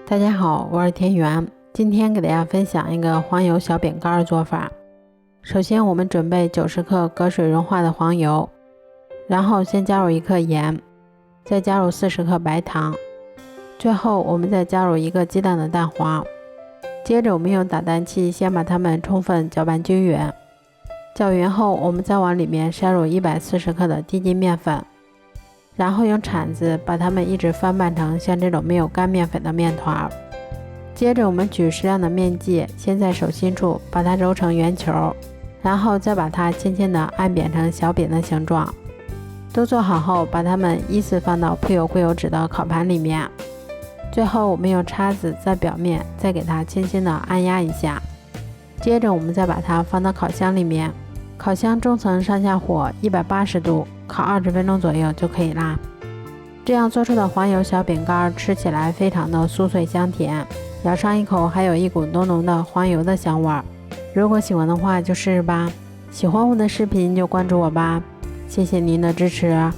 大家好，我是田园，今天给大家分享一个黄油小饼干的做法。首先我们准备90克隔水融化的黄油，然后先加入1克盐，再加入40克白糖，最后我们再加入1个鸡蛋的蛋黄。接着我们用打蛋器先把它们充分搅拌均匀，搅匀后我们再往里面筛入140克的低筋面粉，然后用铲子把它们一直翻拌成像这种没有干面粉的面团。接着我们取适量的面剂，先在手心处把它揉成圆球，然后再把它轻轻地按扁成小饼的形状。都做好后，把它们依次放到铺有硅油纸的烤盘里面。最后我们用叉子在表面再给它轻轻地按压一下。接着我们再把它放到烤箱里面，烤箱中层上下火180度，烤20分钟左右就可以啦。这样做出的黄油小饼干吃起来非常的酥脆香甜，咬上一口还有一股浓浓的黄油的香味儿。如果喜欢的话就试试吧，喜欢我的视频就关注我吧，谢谢您的支持。